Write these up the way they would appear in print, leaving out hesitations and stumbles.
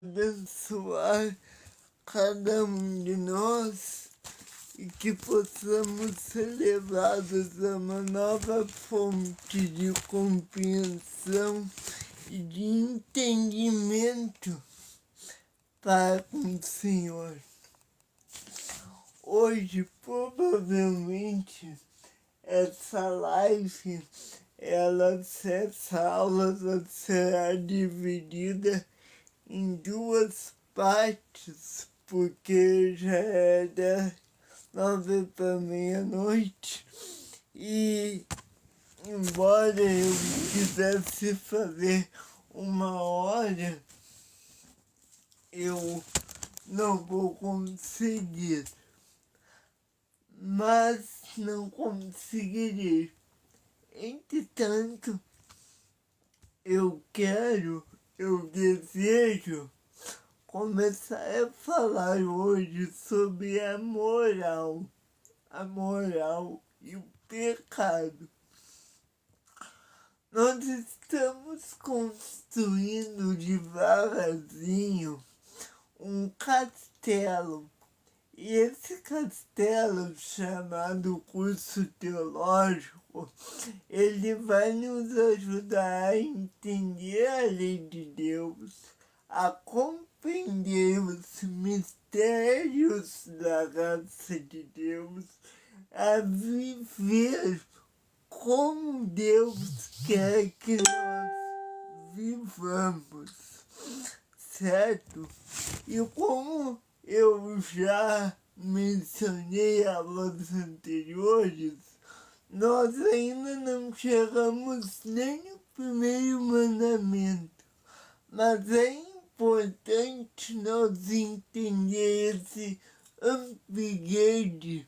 abençoar cada um de nós e que possamos ser levados a uma nova fonte de compreensão e de entendimento para com o Senhor. Hoje, provavelmente, essa live, essa aula será dividida em duas partes, porque já é das 9 para meia-noite e embora eu quisesse fazer 1 hora, eu não vou conseguir, mas não conseguirei. Entretanto, eu desejo começar a falar hoje sobre a moral e o pecado. Nós estamos construindo devagarzinho um castelo, e esse castelo, chamado curso teológico, ele vai nos ajudar a entender a lei de Deus, a compreender os mistérios da graça de Deus, a viver como Deus quer que nós vivamos, certo? E como eu já mencionei em aulas anteriores, nós ainda não chegamos nem no primeiro mandamento, mas é importante nós entender esse upgrade,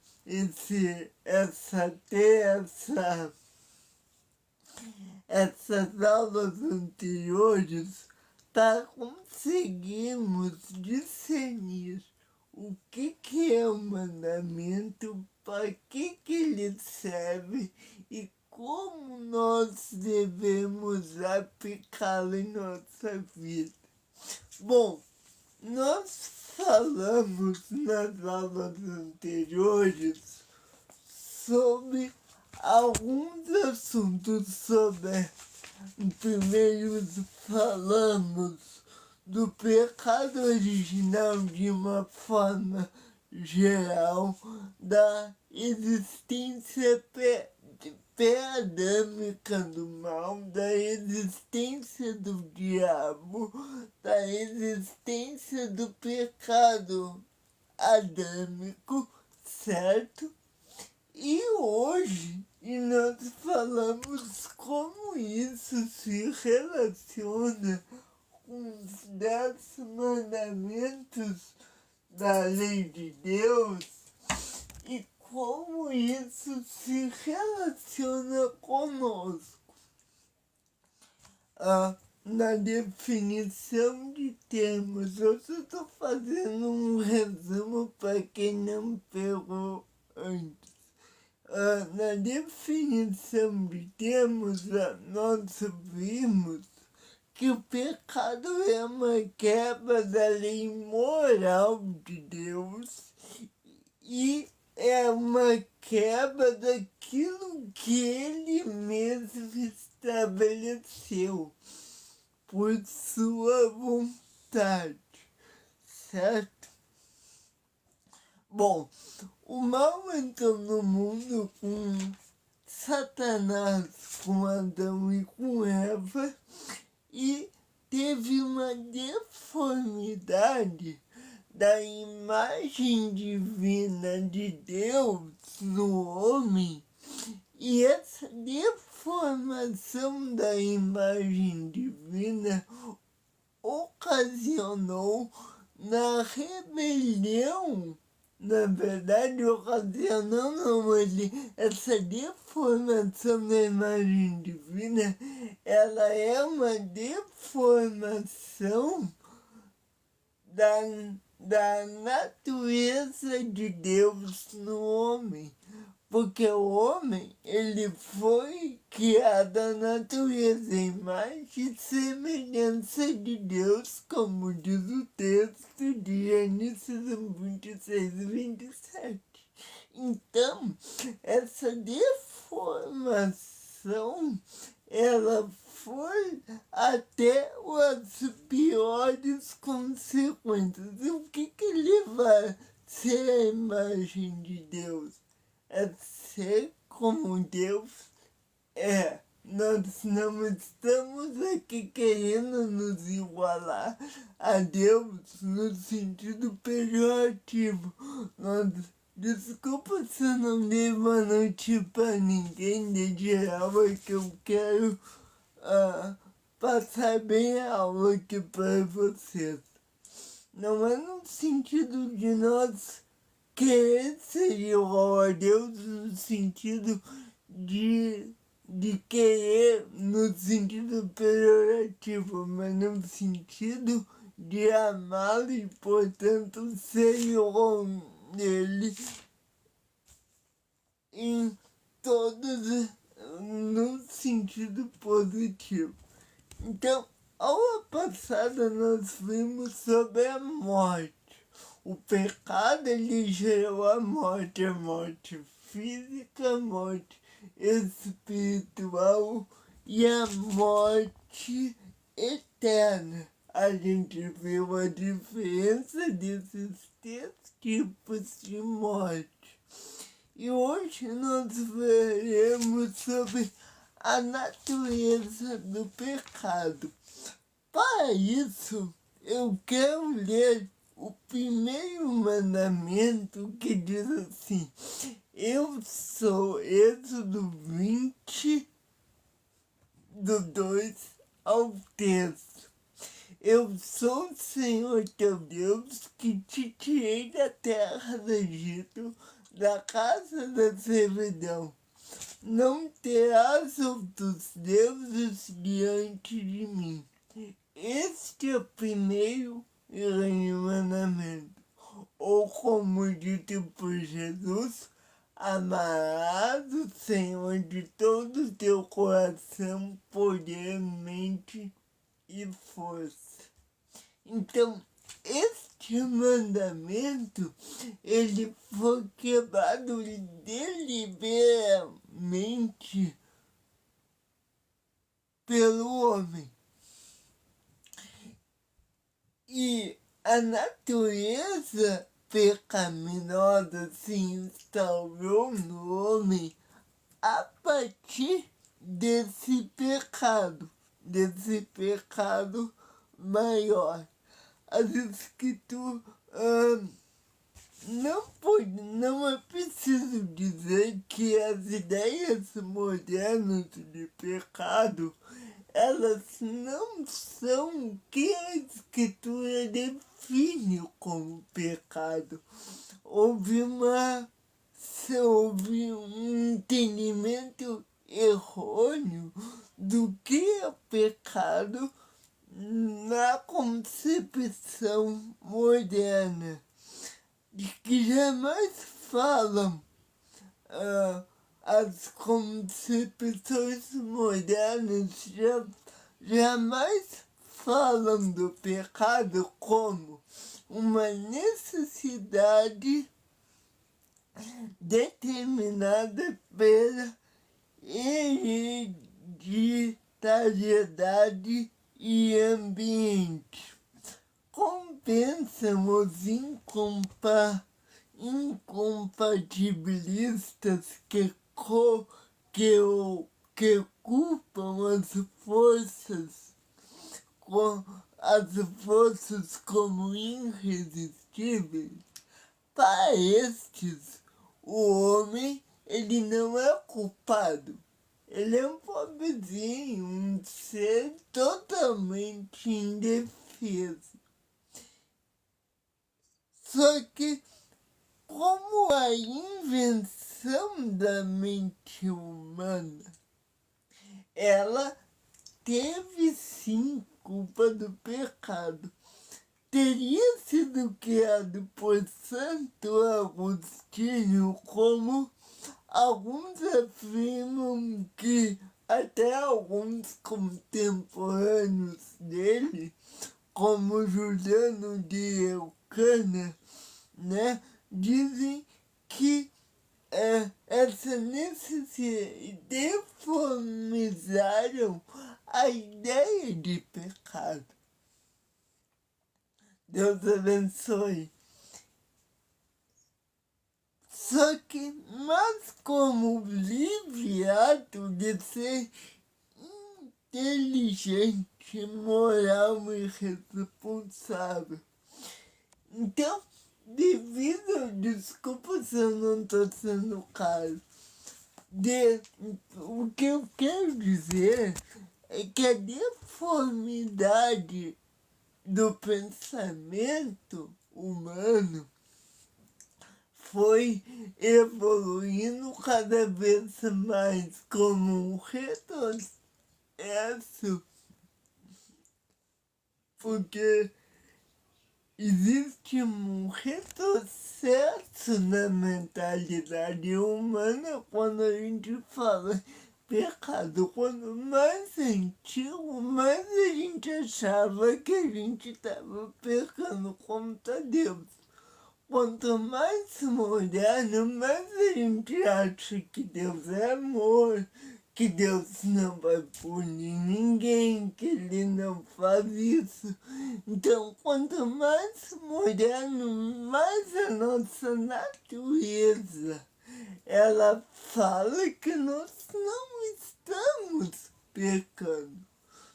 essas aulas anteriores, para conseguirmos discernir o que é o mandamento, para que ele serve e como nós devemos aplicá-lo em nossa vida. Bom, nós falamos nas aulas anteriores sobre alguns assuntos. Primeiro falamos do pecado original de uma forma geral, da existência pré-adâmica do mal, da existência do diabo, da existência do pecado adâmico, certo? E hoje nós falamos como isso se relaciona com os 10 mandamentos da lei de Deus e como isso se relaciona conosco. Na definição de termos, eu só estou fazendo um resumo para quem não pegou antes. Na definição de termos, nós vimos que o pecado é uma quebra da lei moral de Deus e é uma quebra daquilo que Ele mesmo estabeleceu por sua vontade, certo? Bom, o mal entrou no mundo com Satanás, com Adão e com Eva, e teve uma deformidade da imagem divina de Deus no homem, e essa deformação da imagem divina ocasionou na rebelião. Na verdade, ocasionou não, mas essa deformação da imagem divina, ela é uma deformação da natureza de Deus no homem, Porque o homem, ele foi criado à natureza, imagem e semelhança de Deus, como diz o texto de Gênesis 26 e 27. Então, essa deformação, ela foi até as piores consequências. E o que leva a ser a imagem de Deus? É ser como Deus é. Nós não estamos aqui querendo nos igualar a Deus no sentido pejorativo. Desculpa se eu não dei boa noite para ninguém, de geral é que eu quero passar bem a aula aqui para vocês. Não é no sentido de nós querer ser igual a Deus, no sentido de querer, no sentido pejorativo, mas no sentido de amá-lo e, portanto, ser igual nele em todos, no sentido positivo. Então, a aula passada nós vimos sobre a morte. O pecado, ele gerou a morte física, a morte espiritual e a morte eterna. A gente viu a diferença desses três tipos de morte. E hoje nós veremos sobre a natureza do pecado. Para isso, eu quero ler o primeiro mandamento, que diz assim: eu sou, Êxodo 20, do 2 ao 3. Eu sou o Senhor teu Deus, que te tirei da terra do Egito, da casa da servidão. Não terás outros deuses diante de mim. Este é o primeiro e grande mandamento. Ou como dito por Jesus, amarás o Senhor de todo o teu coração, poder, mente e força. Então, este mandamento, ele foi quebrado deliberadamente pelo homem. E a natureza pecaminosa se instaurou no homem a partir desse pecado maior. As escrituras não é preciso dizer que as ideias modernas de pecado, elas não são o que a escritura define como pecado. Houve um entendimento errôneo do que é pecado na concepção moderna, de que jamais falam as concepções modernas jamais falam do pecado como uma necessidade determinada pela hereditariedade e ambiente. Compensam os incompatibilistas que culpam as forças como irresistíveis. Para estes, o homem, ele não é culpado. Ele é um pobrezinho, um ser totalmente indefeso. Só que, como a invenção da mente humana, ela teve sim culpa do pecado. Teria sido criado por Santo Agostinho como Alguns afirmam que até alguns contemporâneos dele, como Juliano de Eucana, né, dizem que essa necessidade deformizaram a ideia de pecado. Deus abençoe. Só que, mas como livre ato de ser inteligente, moral e responsável. Então, devido, desculpa se eu não estou sendo claro, o que eu quero dizer é que a deformidade do pensamento humano foi evoluindo cada vez mais como um retrocesso, porque existe um retrocesso na mentalidade humana quando a gente fala pecado. Quando mais antigo, mais a gente achava que a gente estava pecando contra Deus. Quanto mais moderno, mais a gente acha que Deus é amor, que Deus não vai punir ninguém, que Ele não faz isso. Então, quanto mais moderno, mais a nossa natureza, ela fala que nós não estamos pecando.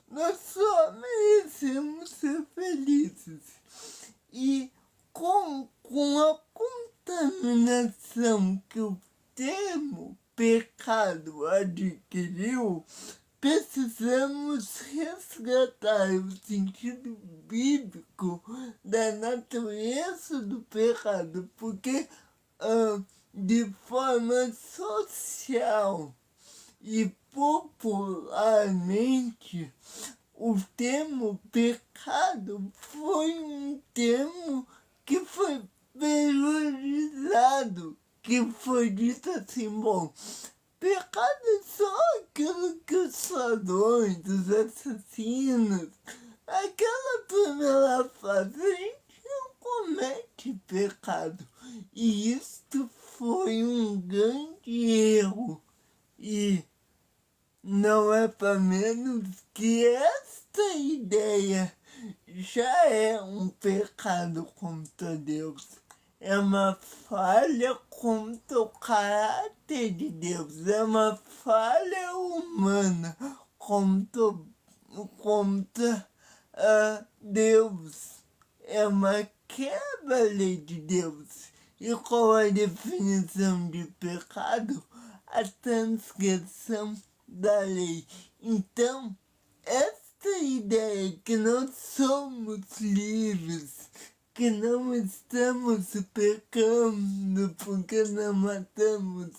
Nós só merecemos ser felizes. E com a contaminação que o termo pecado adquiriu, precisamos resgatar o sentido bíblico da natureza do pecado, porque de forma social e popularmente o termo pecado foi um termo que foi valorizado, que foi dito assim, bom, pecado é só aquilo que os ladrões, os assassinos, aquela primeira fase, a gente não comete pecado. E isto foi um grande erro. E não é para menos que esta ideia já é um pecado contra Deus. É uma falha contra o caráter de Deus. É uma falha humana contra Deus. É uma quebra-lei de Deus. E qual é a definição de pecado? A transgressão da lei. Então, esta ideia que nós somos livres, que não estamos pecando porque não matamos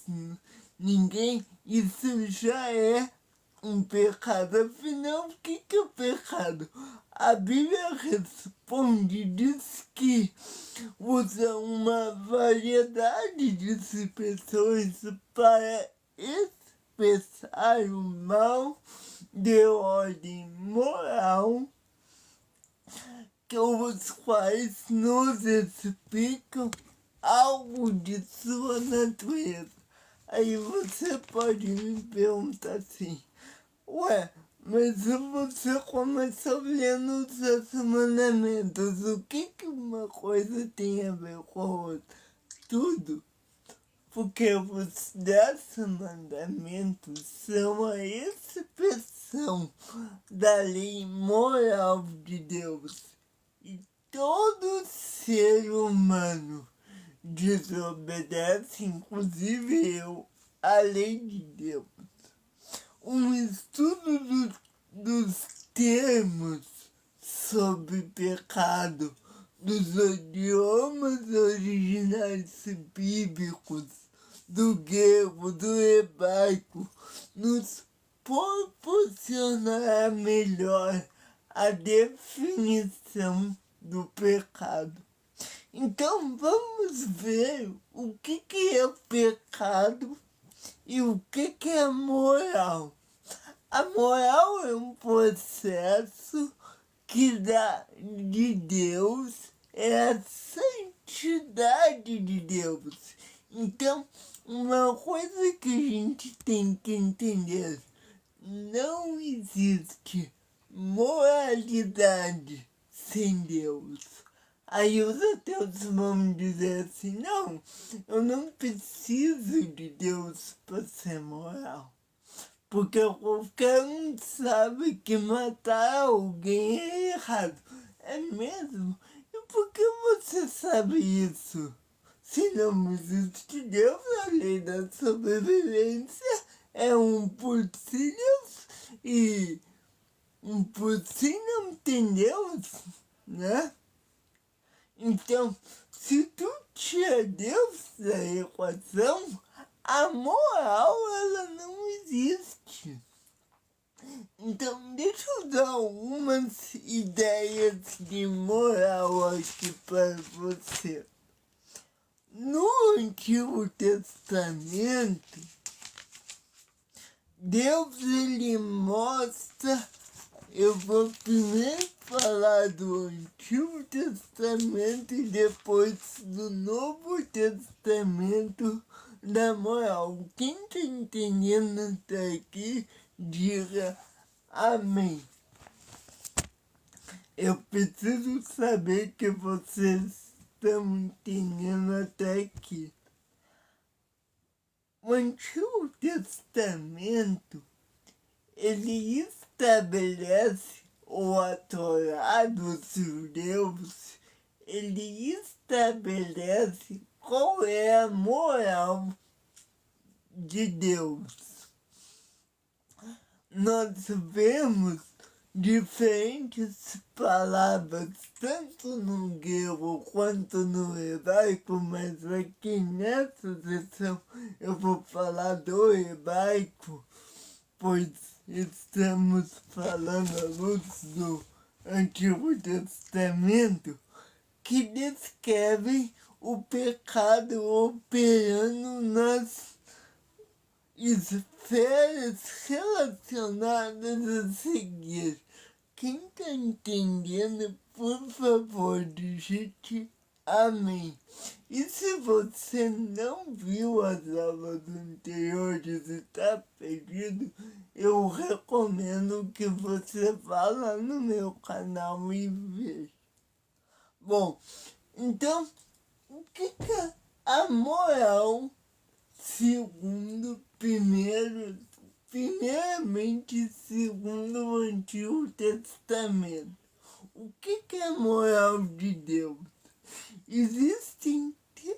ninguém, isso já é um pecado. Afinal, o que é o pecado? A Bíblia responde, diz que usa uma variedade de expressões para expressar o mal de ordem moral, que os quais nos explicam algo de sua natureza. Aí você pode me perguntar assim, ué, mas se você começou lendo os 10 mandamentos, o que uma coisa tem a ver com a outra? Tudo. Porque os 10 mandamentos são a expressão da lei moral de Deus. E todo ser humano desobedece, inclusive eu, a lei de Deus. Um estudo dos termos sobre pecado, dos idiomas originais bíblicos, do grego, do hebraico, nos proporcionará melhor a definição do pecado. Então vamos ver o que é o pecado E o que é moral? A moral é um processo que dá de Deus, é a santidade de Deus. Então, uma coisa que a gente tem que entender, não existe moralidade sem Deus. Aí os ateus vão dizer assim, não, eu não preciso de Deus para ser moral. Porque qualquer um sabe que matar alguém é errado. É mesmo? E por que você sabe isso? Se não existe Deus, a lei da sobrevivência é um por si Deus e um por si não tem Deus, né? Então, se tu tira Deus da equação, a moral ela não existe. Então, deixa eu dar algumas ideias de moral aqui para você. No Antigo Testamento, Deus ele mostra, eu vou primeiro falar do Antigo Testamento e depois do Novo Testamento da moral. Quem está entendendo até aqui, diga amém. Eu preciso saber que vocês estão entendendo até aqui. O Antigo Testamento, ele estabelece, ou a Torá dos judeus, ele estabelece qual é a moral de Deus. Nós vemos diferentes palavras, tanto no grego quanto no hebraico, mas aqui nessa sessão eu vou falar do hebraico, pois estamos falando à luz do Antigo Testamento, que descrevem o pecado operando nas esferas relacionadas a seguir. Quem está entendendo, por favor, digite amém. E se você não viu as aulas anteriores e está perdido, eu recomendo que você vá lá no meu canal e veja. Bom, então, o que é a moral segundo primeiramente segundo o Antigo Testamento? O que é a moral de Deus? Existem 3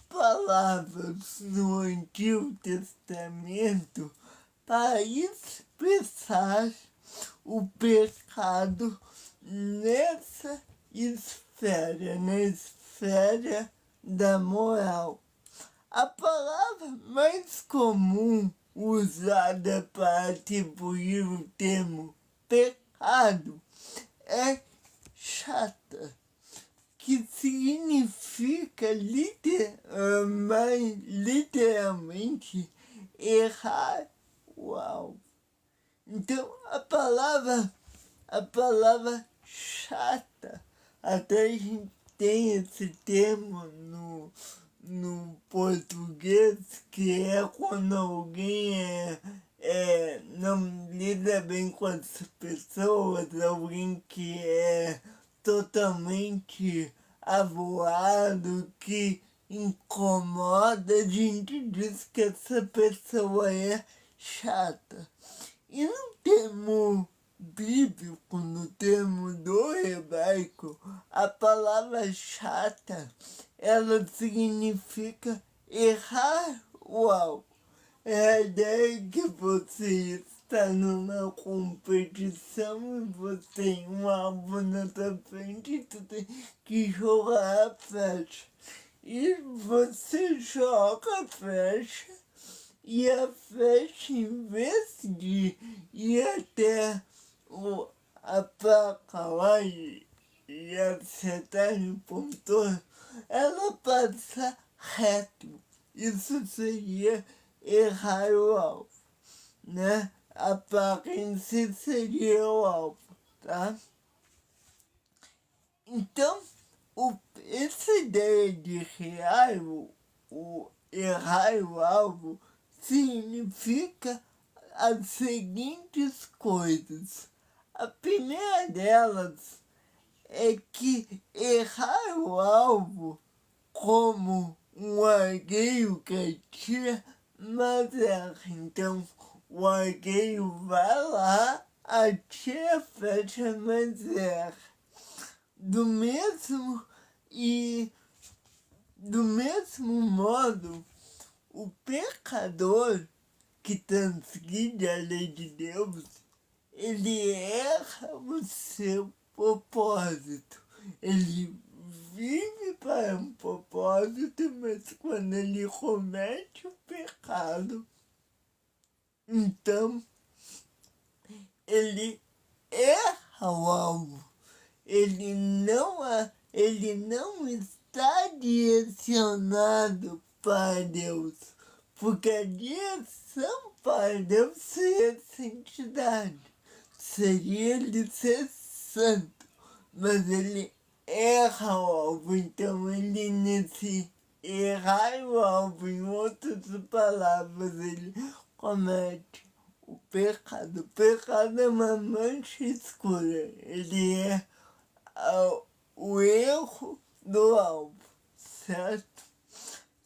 palavras no Antigo Testamento para expressar o pecado nessa esfera, na esfera da moral. A palavra mais comum usada para atribuir o termo pecado é chata, que significa literalmente errar o alvo. Então a palavra chata, até a gente tem esse termo no português, que é quando alguém não lida bem com as pessoas, alguém que é totalmente avoado, que incomoda, a gente diz que essa pessoa é chata. E no termo bíblico, no termo do hebraico, a palavra chata, ela significa errar o alvo. É a ideia que você está numa competição e você tem um alvo na sua frente e tu tem que jogar a flecha. E você joga a flecha e a flecha, em vez de ir até a placa lá e acertar no pontor, ela passa reto. Isso seria errar o alvo, né? A aparência seria o alvo, tá? Então, essa ideia de errar o alvo significa as seguintes coisas. A primeira delas é que errar o alvo como um argueiro que atira, mas erra. Então, o argueiro vai lá, atira a flecha, mas erra. Do mesmo modo, o pecador que transgride a lei de Deus, ele erra o seu propósito. Ele vive para um propósito, mas quando ele comete o pecado, então ele erra o alvo. Ele não está direcionado para Deus, porque a direção para Deus seria santidade, seria ele ser santo, mas ele erra o alvo. Então ele, nesse errar o alvo, em outras palavras, ele comete o pecado. O pecado é uma mancha escura, ele é o erro do alvo, certo?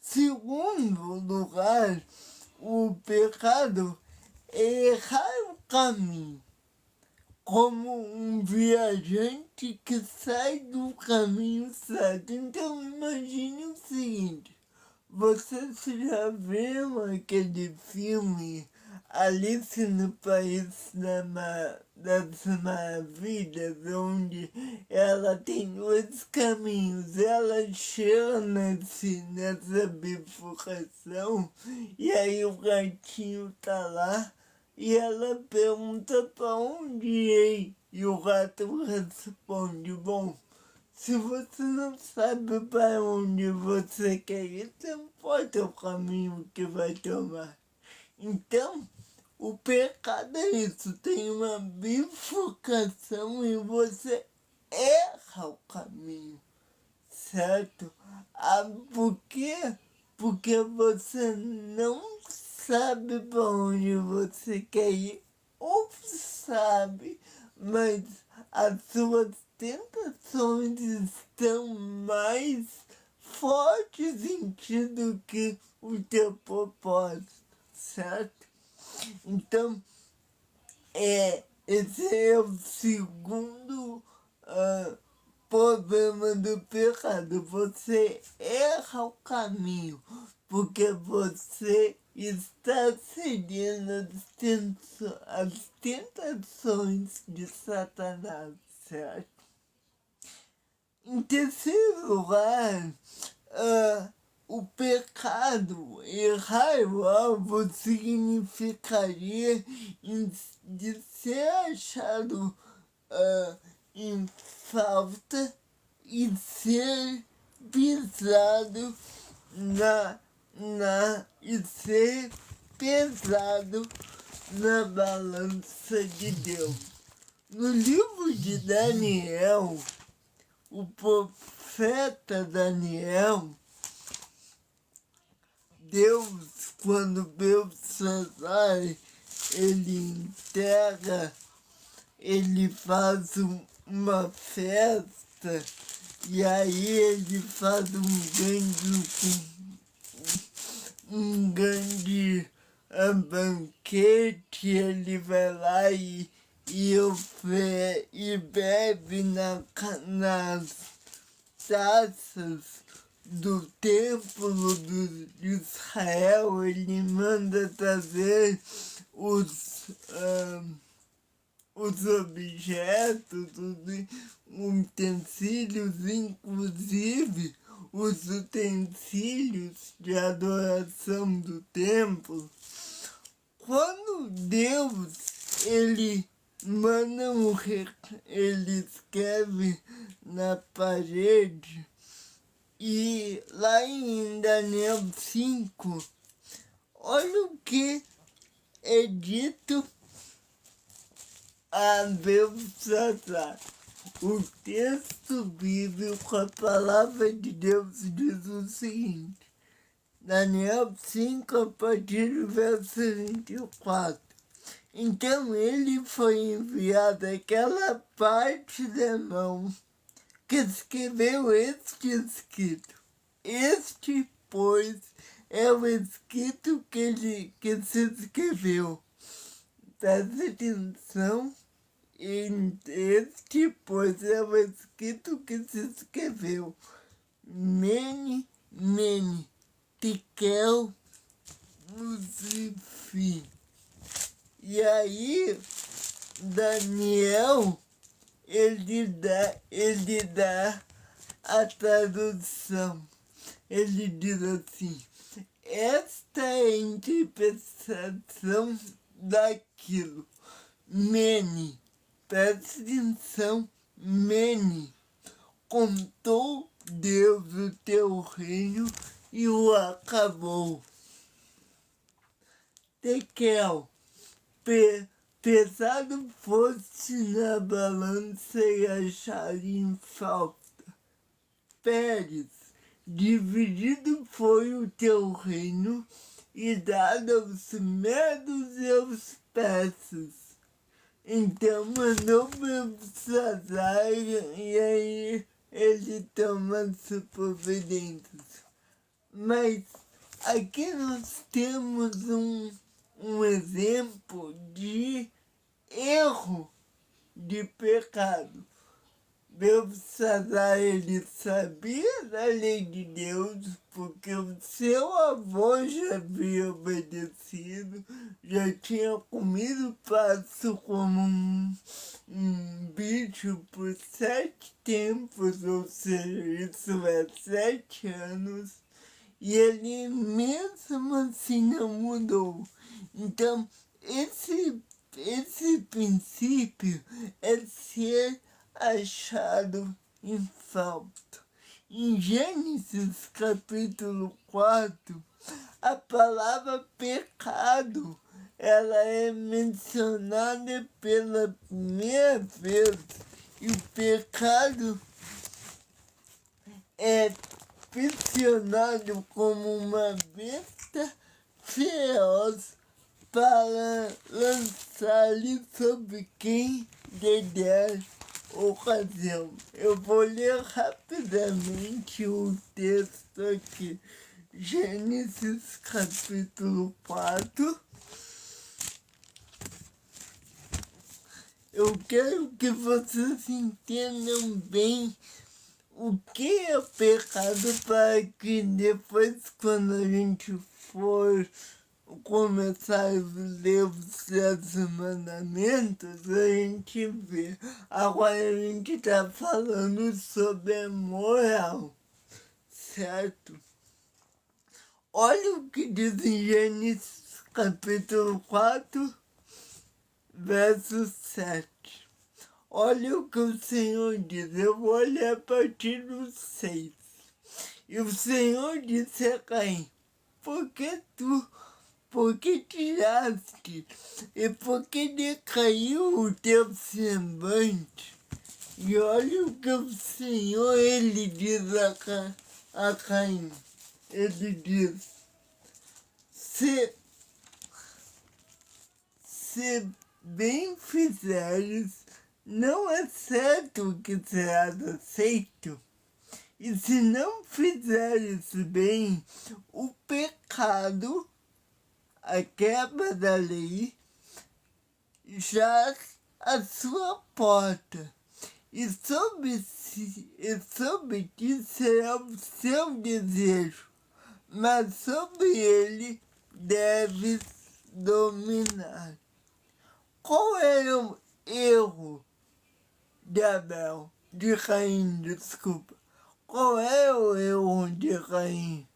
Segundo lugar, o pecado é errar o caminho, como um viajante que sai do caminho certo. Então imagine o seguinte: você já viu aquele filme Alice no País das Maravilhas, onde ela tem dois caminhos, ela chega nessa bifurcação e aí o gatinho tá lá e ela pergunta pra onde ir e o gato responde: bom, se você não sabe para onde você quer ir, você não pode ter o caminho que vai tomar. Então, o pecado é isso, tem uma bifurcação e você erra o caminho, certo? Por quê? Porque você não sabe para onde você quer ir, ou sabe, mas as suas tentações estão mais fortes em ti do que o teu propósito, certo? Então, esse é o segundo problema do pecado. Você erra o caminho porque você está cedendo às tentações de Satanás, certo? Em terceiro lugar, o pecado, errar o alvo, significaria de ser achado em falta e ser pisado e ser pesado na balança de Deus. No livro de Daniel, o profeta Daniel, Deus, quando Belsazar ele faz uma festa e aí ele faz um grande banquete, ele vai lá e bebe nas taças do templo de Israel. Ele manda trazer os objetos, os utensílios, inclusive os utensílios de adoração do templo. Quando Deus ele manda ele escreve na parede, e lá em Daniel 5, olha o que é dito a Belsazar. O texto bíblico, a palavra de Deus diz o seguinte, Daniel 5, a partir do verso 24. Então ele foi enviado àquela parte da mão que escreveu este escrito. Este, pois, é o escrito que se escreveu. Presta atenção. Este, pois, é o escrito que se escreveu. Mene, mene, tekel, uzifi. E aí, Daniel, ele dá a tradução. Ele diz assim, esta é a interpretação daquilo. Mene, preste atenção, Mene, contou Deus o teu reino e o acabou. Tekel, pesado foste na balança e achar em falta. Pérez, dividido foi o teu reino e dado aos medos e aos persas. Então mandou Belsazar e aí ele toma as providências. Mas aqui nós temos um exemplo de erro, de pecado. Belsazar, ele sabia da lei de Deus, porque o seu avô já havia obedecido, já tinha comido pasto como um bicho por 7 tempos, ou seja, isso é 7 anos, e ele mesmo assim não mudou. Então, esse princípio é ser achado em falta. Em Gênesis capítulo 4, a palavra pecado, ela é mencionada pela primeira vez, e o pecado é mencionado como uma besta feroz para lançar-lhe sobre quem lhe der ocasião. Eu vou ler rapidamente o texto aqui. Gênesis capítulo 4. Eu quero que vocês entendam bem o que é pecado, para que depois, quando a gente for começar a ler os 10 mandamentos, a gente vê. Agora a gente está falando sobre a moral, certo? Olha o que diz em Gênesis capítulo 4, verso 7. Olha o que o Senhor diz. Eu vou ler a partir do 6. E o Senhor disse a Caim, porque tiraste, e porque decaiu o teu semblante. E olha o que o Senhor, ele diz a Caim. Ele diz, se bem fizeres, não é certo que serás aceito. E se não fizeres bem, o pecado, a quebra da lei, jaz à sua porta. E sobre ti será o seu desejo, mas sobre ele deves dominar. Qual era o erro de Caim, desculpa? Qual é o erro de Caim?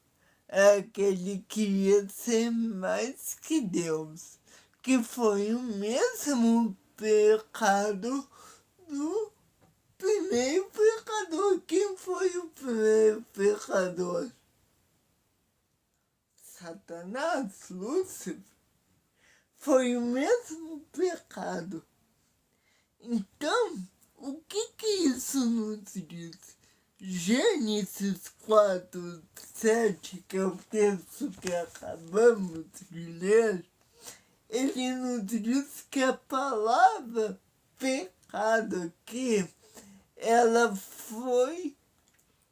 É que ele queria ser mais que Deus, que foi o mesmo pecado do primeiro pecador. Quem foi o primeiro pecador? Satanás, Lúcifer, foi o mesmo pecado. Então, o que isso nos diz? Gênesis 4:7, que é o texto que acabamos de ler, ele nos diz que a palavra pecado aqui, ela foi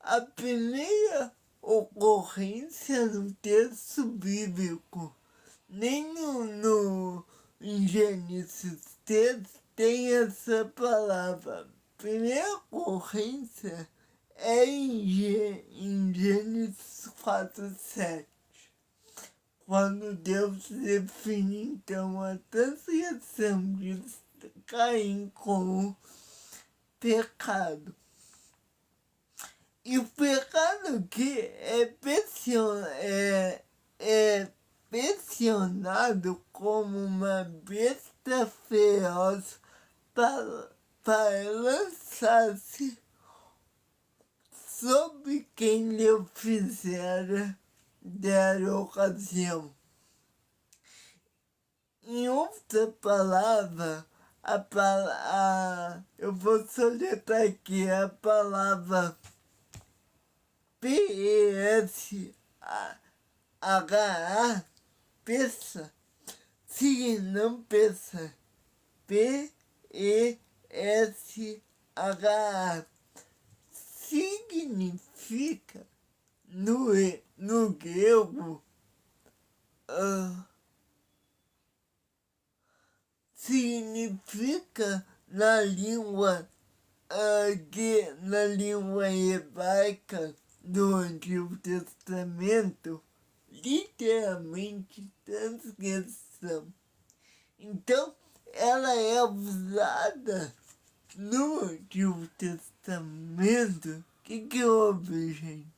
a primeira ocorrência no texto bíblico. Nem em Gênesis 3 tem essa palavra. Primeira ocorrência é em Gênesis 4:7, quando Deus define então a transgressão de Caim como pecado. E o pecado aqui é mencionado como uma besta feroz para lançar-se sobre quem lhe fizera dar ocasião. Em outra palavra, eu vou soletrar aqui a palavra P-E-S-H-A, peça, se não peça, P-E-S-H-A, significa no grego, significa na língua hebraica do Antigo Testamento, literalmente transgressão. Então, ela é usada no Antigo Testamento. O que houve, gente?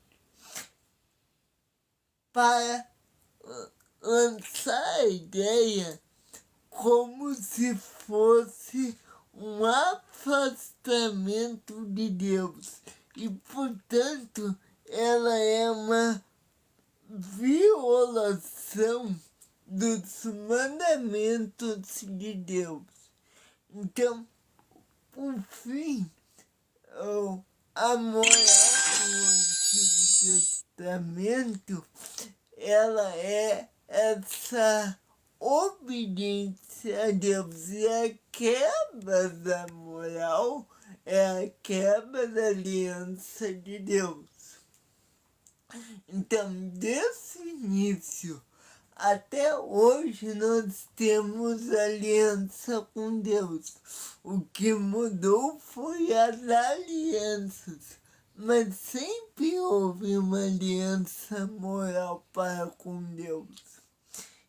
Para lançar a ideia como se fosse um afastamento de Deus. E, portanto, ela é uma violação dos mandamentos de Deus. Então, por fim, a moral do Antigo Testamento, ela é essa obediência a Deus, e a quebra da moral é a quebra da aliança de Deus. Então, desse início até hoje, nós temos aliança com Deus. O que mudou foi as alianças, mas sempre houve uma aliança moral para com Deus.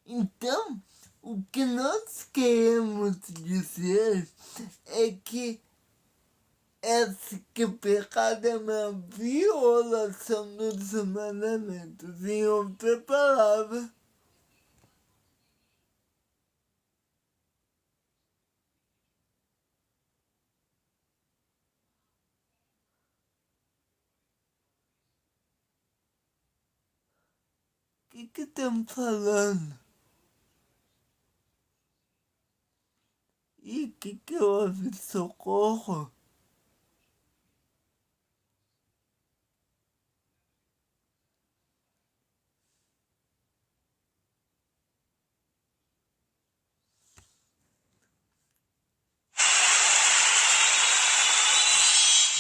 Então, o que nós queremos dizer é que o pecado é uma violação dos mandamentos. Em outra palavra, o que estamos falando? E o que houve? Socorro?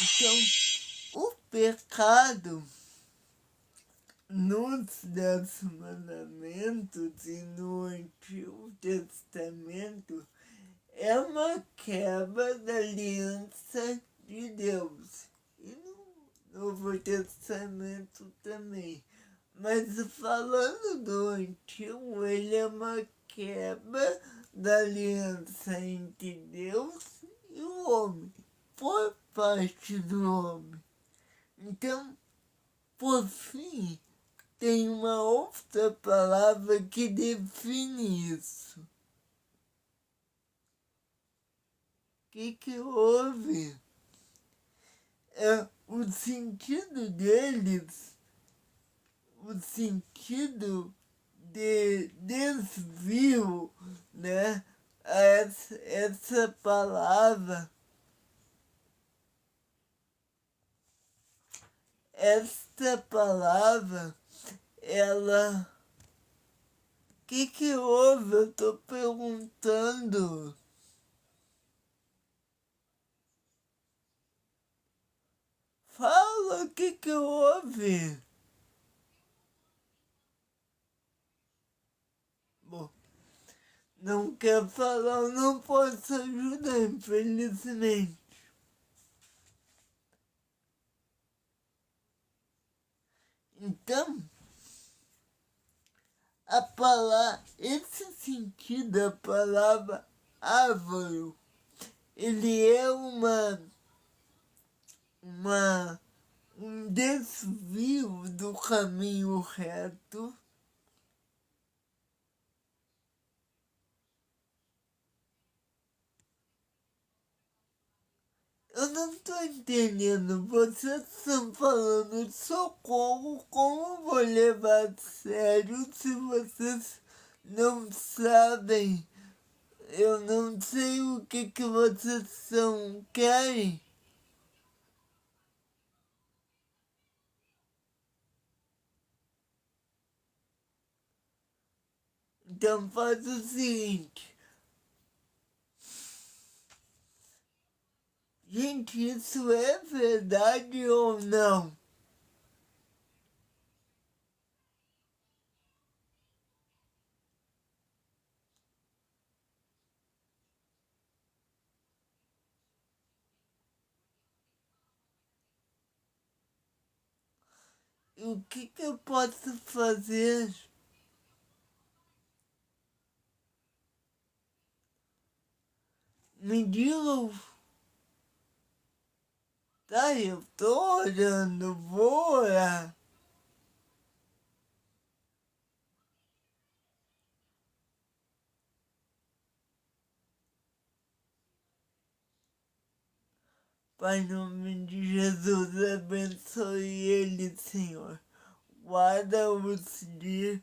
Então, o pecado nos 10 mandamentos e no Antigo Testamento é uma quebra da aliança de Deus. E no Novo Testamento também. Mas falando do Antigo, ele é uma quebra da aliança entre Deus e o homem, por parte do homem. Então, por fim, tem uma outra palavra que define isso. O que houve? O sentido deles, o sentido de desvio, né? Essa palavra, ela... que houve? Eu tô perguntando. Fala, o que houve? Bom, não quer falar, eu não posso ajudar, infelizmente. Então, esse sentido da palavra árvore, ele é uma, um desvio do caminho reto. Eu não tô entendendo, vocês estão falando socorro, como vou levar a sério se vocês não sabem? Eu não sei o que vocês querem. Então faz o seguinte. Gente, isso é verdade ou não? E o que eu posso fazer? Me digam. Tá, eu tô olhando, vou orar. Pai, em nome de Jesus, abençoe ele, Senhor. Guarda-os de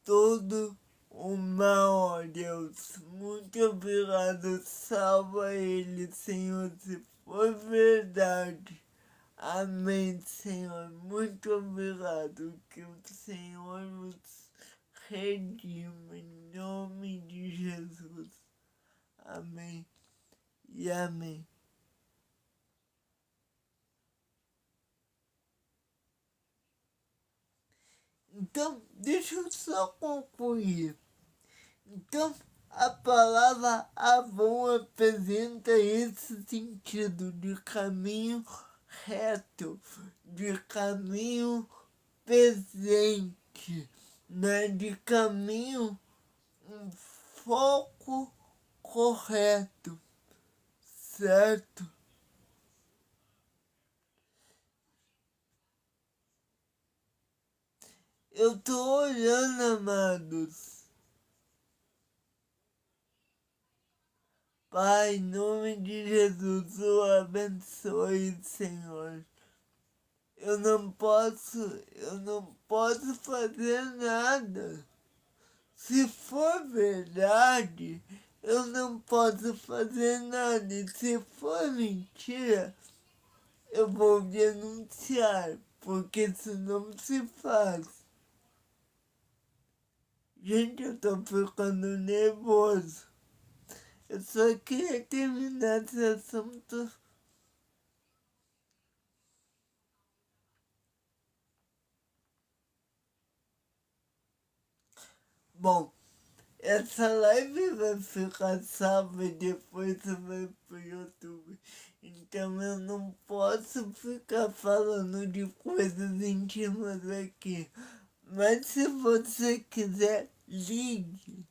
todo o mal, ó Deus. Muito obrigado, salva ele, Senhor, se for verdade. Amém, Senhor. Muito obrigado. Que o Senhor os redima em nome de Jesus. Amém e amém. Então, deixa eu só concluir. Então, a palavra Avon apresenta esse sentido de caminho reto, de caminho presente, né? De caminho, um foco correto, certo? Eu tô olhando, amados. Pai, em nome de Jesus, o abençoe, Senhor. Eu não posso fazer nada. Se for verdade, eu não posso fazer nada. E se for mentira, eu vou denunciar, porque isso não se faz. Gente, eu tô ficando nervoso. Eu só queria terminar esse assunto. Bom, essa live vai ficar salva e depois vai pro YouTube. Então eu não posso ficar falando de coisas íntimas aqui. Mas se você quiser, ligue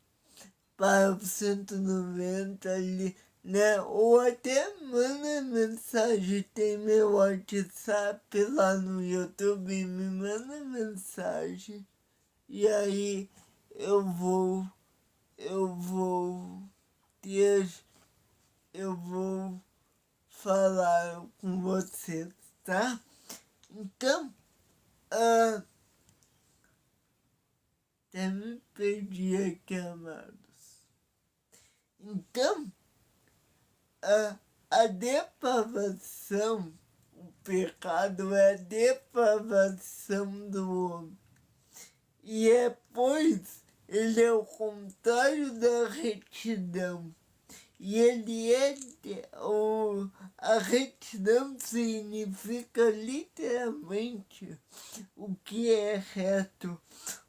para o 190 ali, né? Ou até manda mensagem, tem meu WhatsApp lá no YouTube, me manda mensagem. E aí eu vou, eu vou ter, eu vou falar com você, tá? Então, ah, Até me perdi aqui, amados. Então, a depravação, o pecado é a depravação do homem. E pois ele é o contrário da retidão. E ele a retidão significa literalmente o que é reto,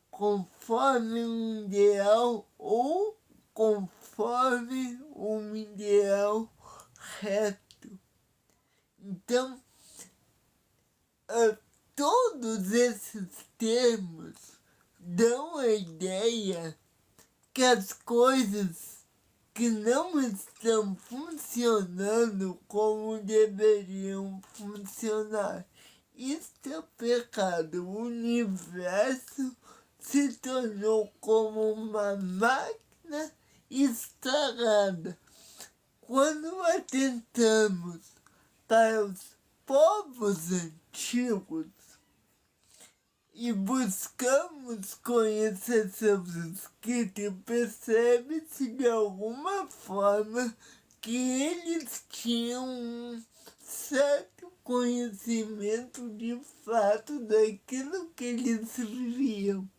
conforme um ideal ou conforme um ideal reto. Então, todos esses termos dão a ideia que as coisas que não estão funcionando como deveriam funcionar. Isto é pecado. O universo se tornou como uma máquina estragada. Quando atentamos para os povos antigos e buscamos conhecer seus escritos, percebe-se de alguma forma que eles tinham um certo conhecimento de fato daquilo que eles viviam.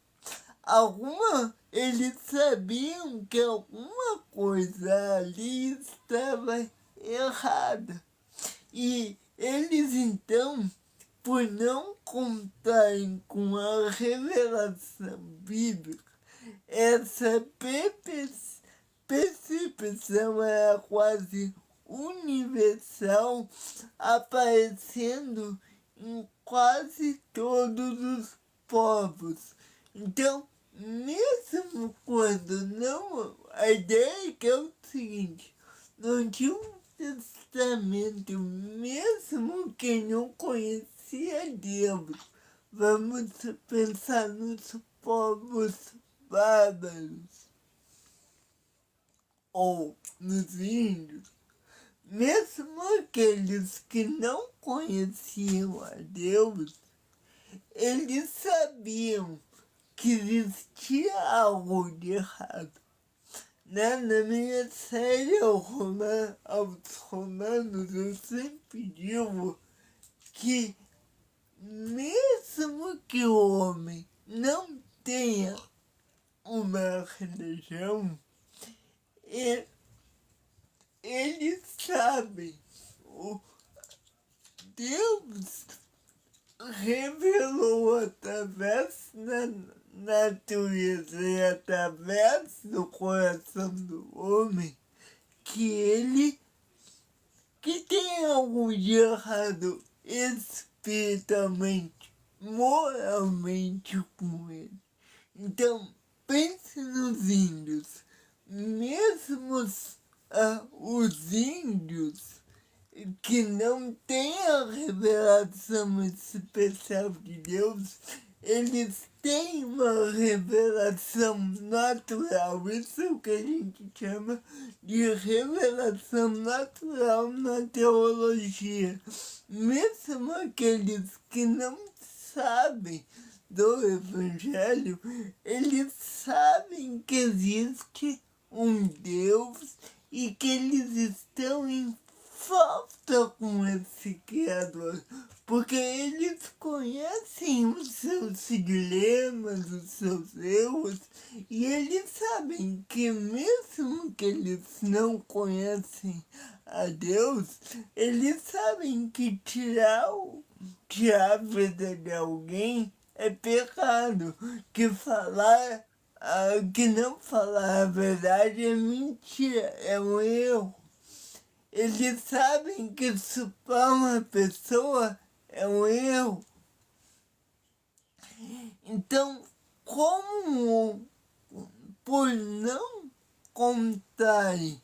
Eles sabiam que alguma coisa ali estava errada. E eles então, por não contarem com a revelação bíblica, essa percepção era quase universal, aparecendo em quase todos os povos. Então, mesmo quando não... A ideia é que é o seguinte, no Antigo Testamento, mesmo quem não conhecia Deus, vamos pensar nos povos bárbaros ou nos índios, mesmo aqueles que não conheciam a Deus, eles sabiam que existia algo de errado. Na minha série aos Romanos, eu sempre digo que mesmo que o homem não tenha uma religião, eles sabem. Deus revelou através da natureza e através do coração do homem que tem algo de errado espiritualmente, moralmente com ele. Então, pense nos índios. Mesmo os índios que não têm a revelação especial de Deus, eles têm uma revelação natural. Isso é o que a gente chama de revelação natural na teologia. Mesmo aqueles que não sabem do Evangelho, eles sabem que existe um Deus e que eles estão em falta com esse Criador, porque eles conhecem os seus dilemas, os seus erros, e eles sabem que mesmo que eles não conhecem a Deus, eles sabem que tirar a vida de alguém é pecado, que não falar a verdade é mentira, é um erro. Eles sabem que suprar uma pessoa é um erro. Então, por não contarem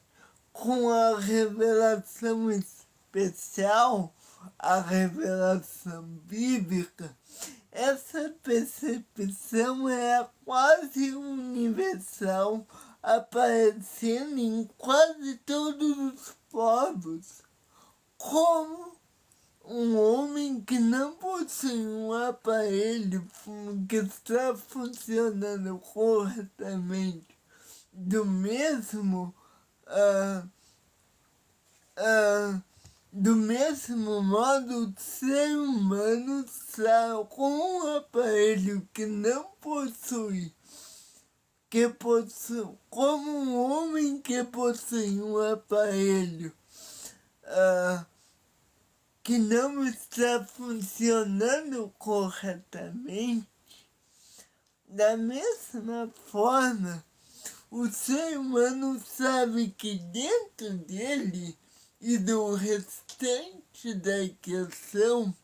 com a revelação especial, a revelação bíblica, essa percepção é quase universal, aparecendo em quase todos os povos como um homem que não possui um aparelho que está funcionando corretamente do mesmo ah, ah, do mesmo modo, o ser humano está com um aparelho que não possui, como um homem que possui um aparelho que não está funcionando corretamente, da mesma forma, o ser humano sabe que dentro dele e do restante da criação,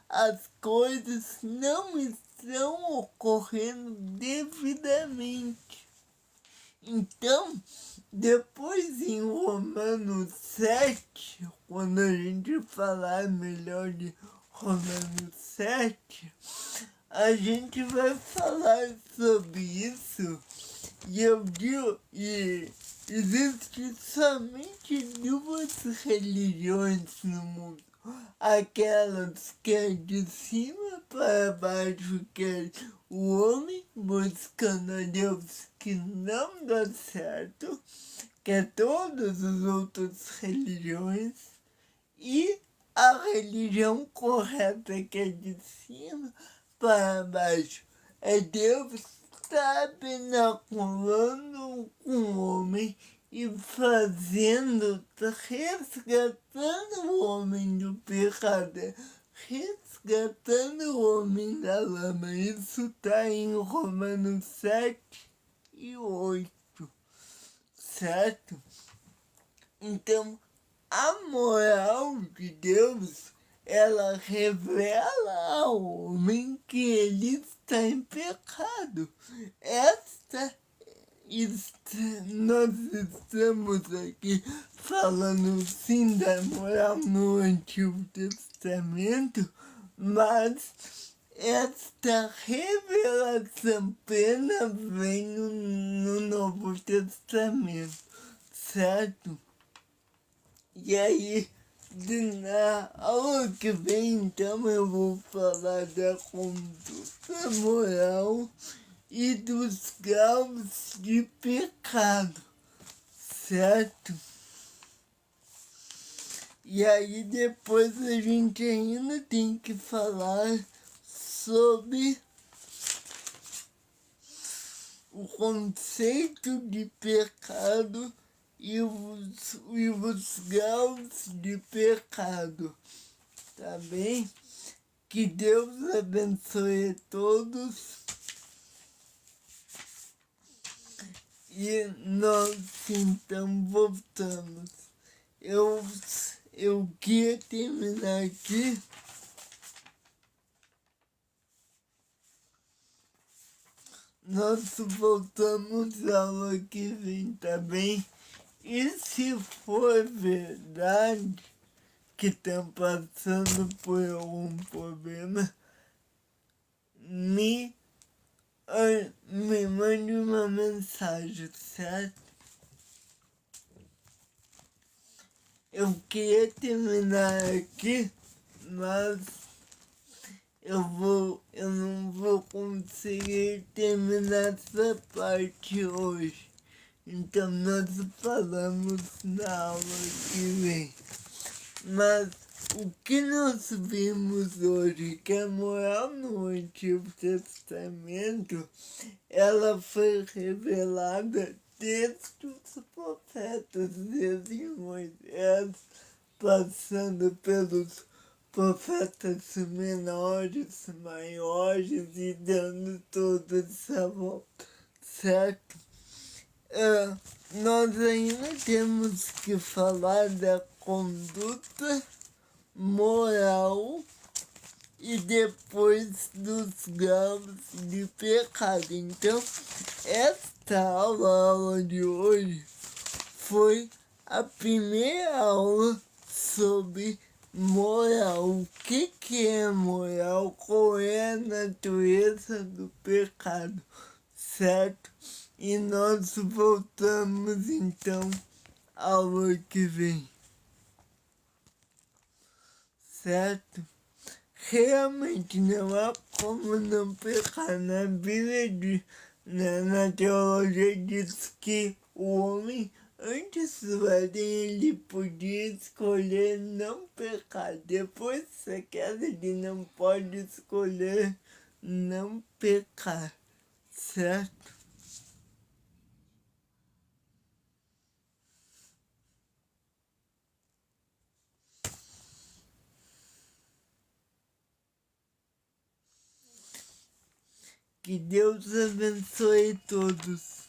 as coisas não estão ocorrendo devidamente. Então, depois em Romanos 7, quando a gente falar melhor de Romanos 7, a gente vai falar sobre isso. E eu digo, e existe somente duas religiões no mundo. Aquelas que é de cima para baixo, que é o homem buscando a Deus, que não dá certo, que é todas as outras religiões, e a religião correta, que é de cima para baixo, é Deus tabernaculando com o homem e fazendo, resgatando o homem do pecado, resgatando o homem da lama. Isso está em Romanos 7 e 8, certo? Então, a moral de Deus, ela revela ao homem que ele está em pecado. Nós estamos aqui falando sim da moral no Antigo Testamento, mas esta revelação plena vem no Novo Testamento, certo? E aí, na aula que vem, então, eu vou falar da conduta moral e dos graus de pecado, certo? E aí depois a gente ainda tem que falar sobre o conceito de pecado e os graus de pecado, tá bem? Que Deus abençoe a todos. E nós então voltamos. Eu queria terminar aqui nós voltamos à aula que vem, tá bem? E se for verdade que estão passando por algum problema, me mande uma mensagem, certo? Eu queria terminar aqui, mas eu não vou conseguir terminar essa parte hoje. Então nós falamos na aula que vem. Mas o que nós vimos hoje, que a moral no Antigo Testamento, ela foi revelada desde os profetas, desde Moisés, passando pelos profetas menores, maiores e dando toda essa volta, certo? Nós ainda temos que falar da conduta moral e depois dos graus de pecado. Então, esta aula de hoje foi a primeira aula sobre moral. O que é moral? Qual é a natureza do pecado? Certo? E nós voltamos então aula que vem. certo? Realmente não há como não pecar. Na Bíblia, na teologia diz que o homem, antes do Éden, ele podia escolher não pecar. Depois da queda, ele não pode escolher não pecar, certo? Que Deus abençoe todos.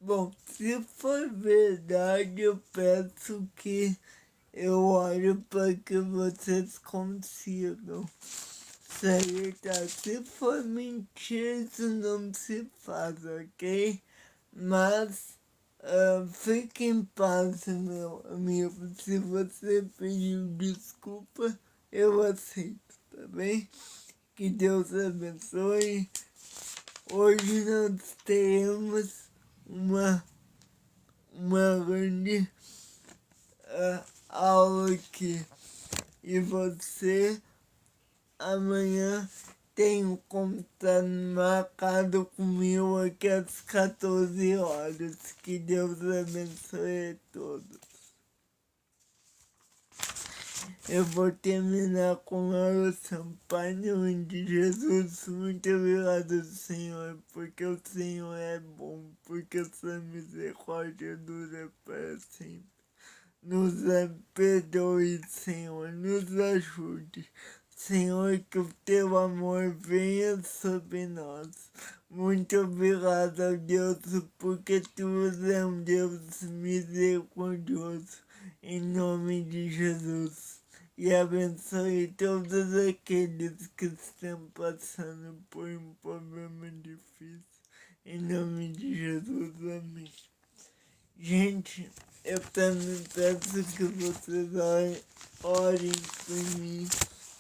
Bom, se for verdade, eu peço que eu oro para que vocês consigam sair, tá? Se for mentira, isso não se faz, ok? Mas fique em paz, meu amigo. Se você pediu desculpa, eu aceito, tá bem? Que Deus abençoe. Hoje nós teremos uma grande aula aqui. E você amanhã tem um computador marcado comigo aqui às 14 horas. Que Deus abençoe a todos. Eu vou terminar com a oração. Pai, em nome de Jesus, muito obrigado, Senhor, porque o Senhor é bom, porque sua misericórdia dura para sempre. Nos perdoe, Senhor, nos ajude. Senhor, que o teu amor venha sobre nós. Muito obrigado, Deus, porque tu és um Deus misericordioso. Em nome de Jesus. E abençoe todos aqueles que estão passando por um problema difícil. Em nome de Jesus, amém. Gente, eu também peço que vocês orem por mim.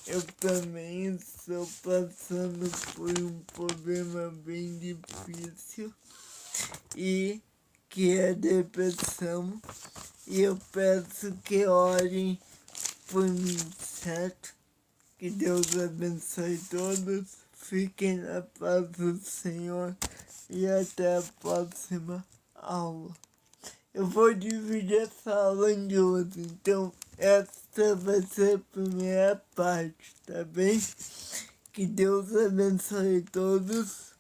Eu também estou passando por um problema bem difícil e que é depressão. E eu peço que orem por mim, certo? Que Deus abençoe todos. Fiquem na paz do Senhor e até a próxima aula. Eu vou dividir essa aula em duas, então essa vai ser a primeira parte, tá bem? Que Deus abençoe todos.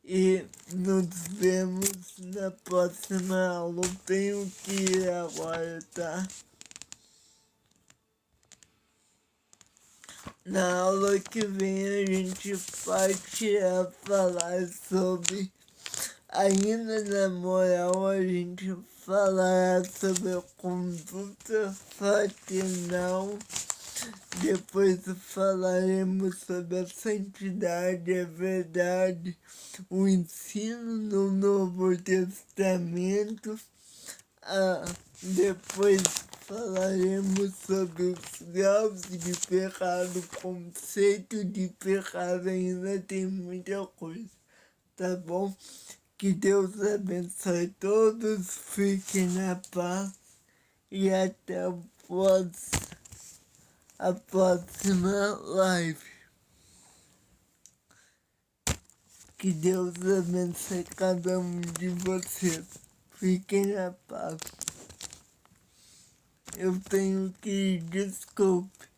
E nos vemos na próxima aula. Eu tenho que ir agora, tá? Na aula que vem a gente vai falar sobre, ainda na moral, a gente falará sobre a conduta fraternal. Depois falaremos sobre a santidade, a verdade, o ensino no Novo Testamento. Depois falaremos sobre os graus de pecado, conceito de pecado, ainda tem muita coisa, tá bom? Que Deus abençoe todos, fiquem na paz e até a próxima live. Que Deus abençoe cada um de vocês. Fiquem na paz. Eu tenho que ir, desculpe.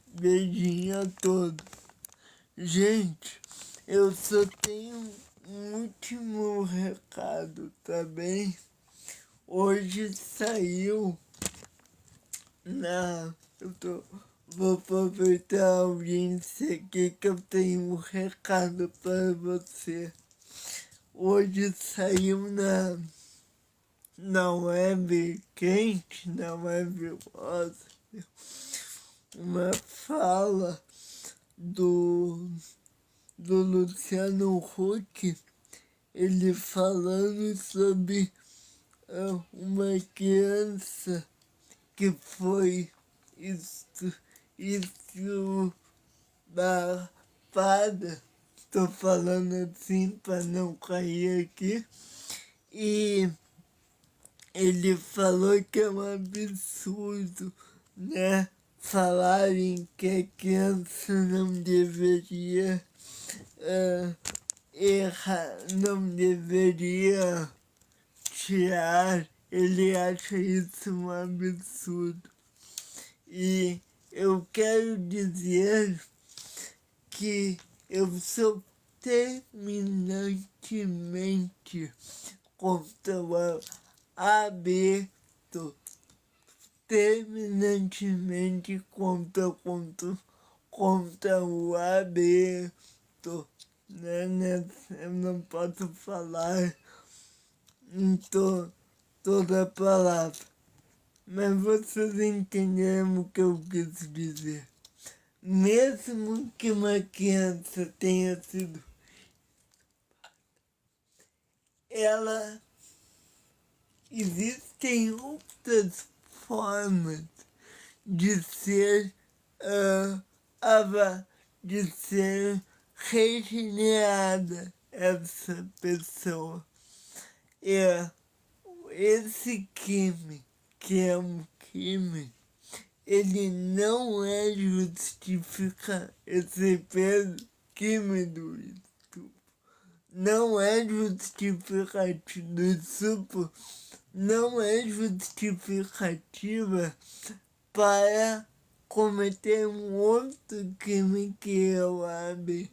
Beijinho a todos. Gente, eu só tenho um último recado, tá bem? Hoje saiu vou aproveitar a audiência aqui que eu tenho um recado para você. Hoje saiu na web quente, na web rosa, uma fala do Luciano Huck, ele falando sobre uma criança que foi abafada. Tô falando assim para não cair aqui. E ele falou que é um absurdo, né? Falarem que a criança não deveria errar, não deveria tirar. Ele acha isso um absurdo. E eu quero dizer que eu sou terminantemente contra o aborto, terminantemente contra o aborto, né? Eu não posso falar em toda a palavra, mas vocês entenderam o que eu quis dizer. Mesmo que uma criança tenha sido, ela, existem outras formas de ser de ser regenerada essa pessoa. Esse crime, que é um crime, ele não é justifica esse crime do estupro. Não é justificativo do estupro, não é justificativa para cometer um outro crime que é o AB.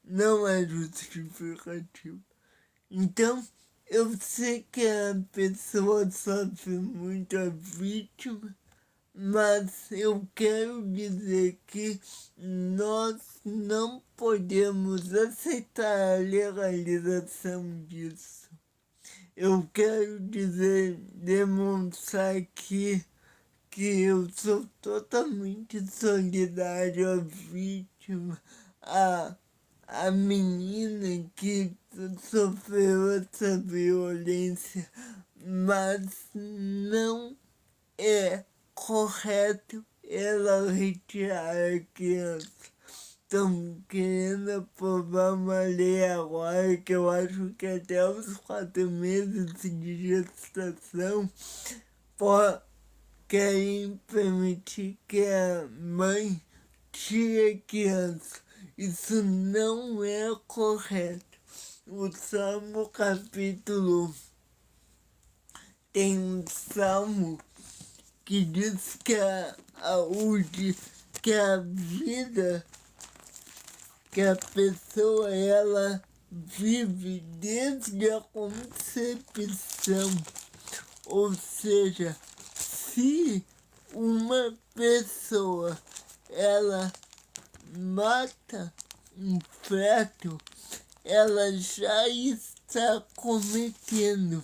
Não é justificativo. Então, eu sei que a pessoa sofre muito, a vítima, mas eu quero dizer que nós não podemos aceitar a legalização disso. Eu quero dizer, demonstrar que eu sou totalmente solidário à vítima, a menina que sofreu essa violência, mas não é correto ela retirar a criança. Estão querendo aprovar uma lei agora que eu acho que até os 4 meses de gestação querem permitir que a mãe tire a criança. Isso não é correto. O Salmo capítulo tem um salmo que diz que que a vida que a pessoa ela vive desde a concepção. Ou seja, se uma pessoa ela mata um feto, ela já está cometendo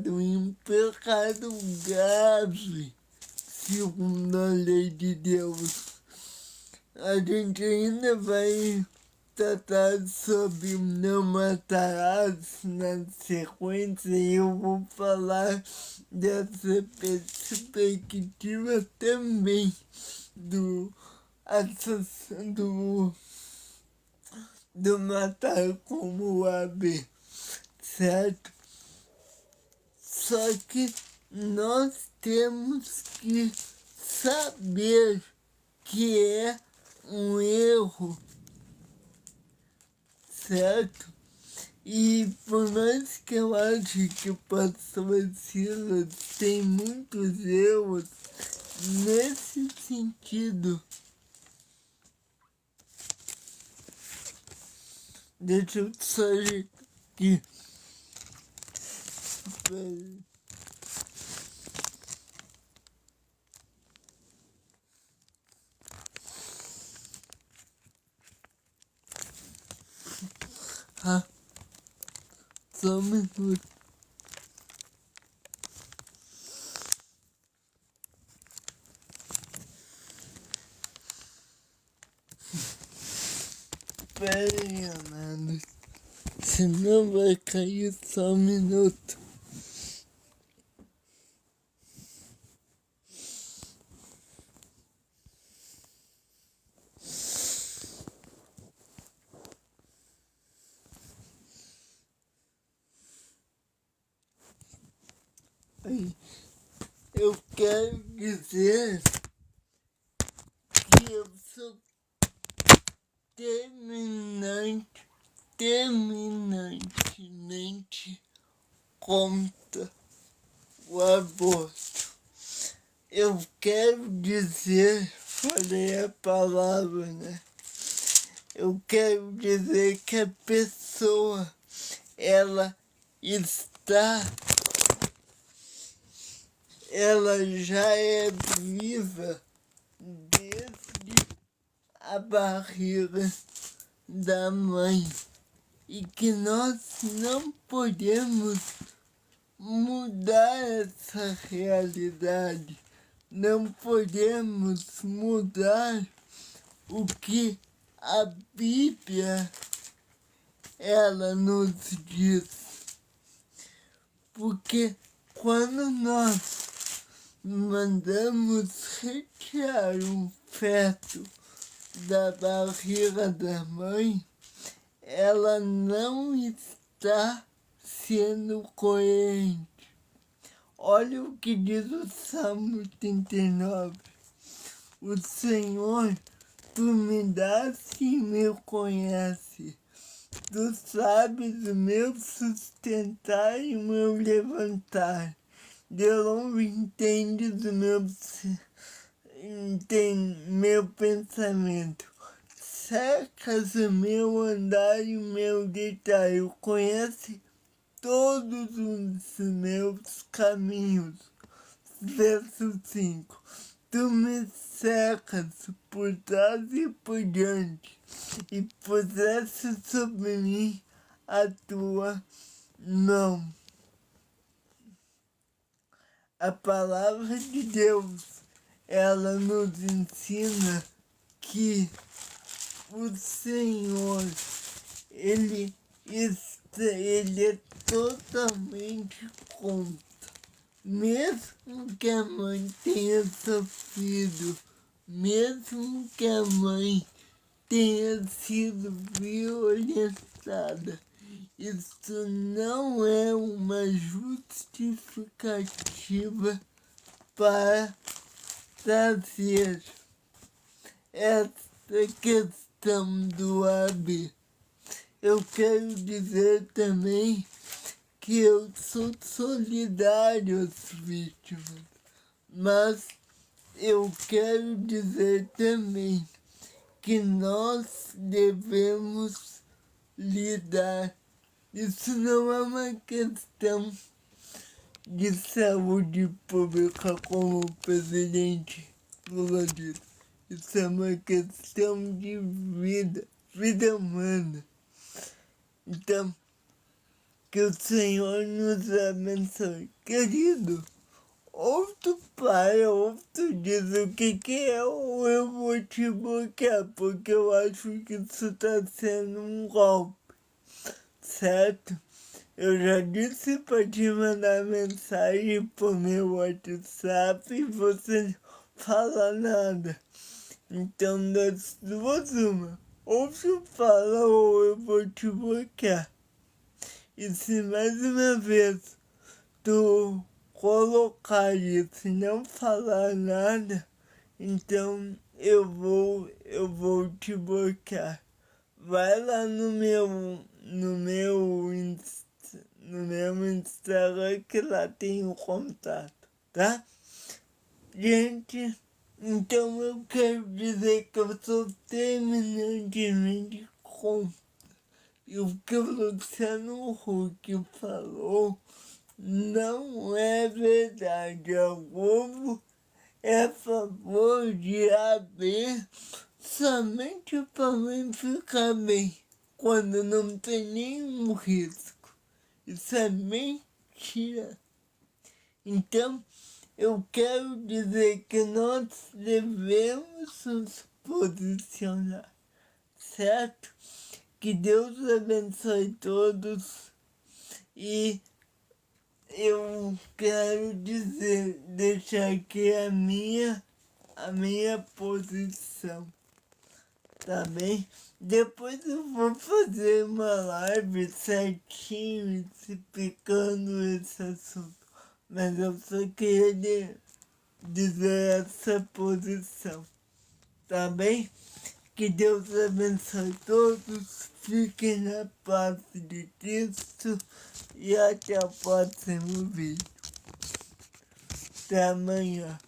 um pecado grave, segundo a lei de Deus. A gente ainda vai tratar sobre não matarás na sequência e eu vou falar dessa perspectiva também do matar como AB, certo? Só que nós temos que saber que é um erro, certo? E por mais que eu ache que o pastor Silas tem muitos erros nesse sentido, deixa eu só ajeitar aqui. Só um minuto. Pera aí, amado. Senão vai cair só um minuto. também eu quero dizer que eu sou terminantemente contra o aborto. Eu quero dizer, falei a palavra, né? Eu quero dizer que a pessoa, ela já é viva desde a barriga da mãe e que nós não podemos mudar essa realidade, não podemos mudar o que a Bíblia ela nos diz, porque quando nós mandamos retirar um feto da barriga da mãe, ela não está sendo coerente. Olha o que diz o Salmo 39. O Senhor, tu me das e me conhece. Tu sabes o meu sustentar e o meu levantar. De longe entendes o meu pensamento. Cercas o meu andar e o meu detalhe. Conhece todos os meus caminhos. Verso 5. Tu me cercas por trás e por diante, e puseste sobre mim a tua mão. A palavra de Deus, ela nos ensina que o Senhor, ele é totalmente contra. Mesmo que a mãe tenha sofrido, mesmo que a mãe tenha sido violentada, isso não é uma justificativa para trazer essa questão do AB. Eu quero dizer também que eu sou solidário às vítimas, mas eu quero dizer também que nós devemos lidar. Isso não é uma questão de saúde pública, como o presidente Lula disse. Isso é uma questão de vida humana. Então, que o Senhor nos abençoe. Querido, outro pai, outro diz o que é, ou eu vou te bloquear, porque eu acho que isso está sendo um golpe, certo? Eu já disse para te mandar mensagem por meu WhatsApp e você não fala nada. Então, das duas, uma. Ou tu fala ou eu vou te bloquear. E se mais uma vez tu colocar isso e não falar nada, então eu vou te bloquear. Vai lá no meu Instagram que lá tem o contato, tá? Gente, então eu quero dizer que eu sou terminantemente contra. E o que o Luciano Huck falou não é verdade. A Globo é a favor de AB somente para mim ficar bem, quando não tem nenhum risco. Isso é mentira. Então, eu quero dizer que nós devemos nos posicionar, certo? Que Deus abençoe todos e eu quero deixar aqui a minha posição, tá bem? Depois eu vou fazer uma live certinho explicando esse assunto. Mas eu só queria dizer essa posição, tá bem? Que Deus abençoe todos, fiquem na paz de Cristo e até o próximo vídeo. Até amanhã.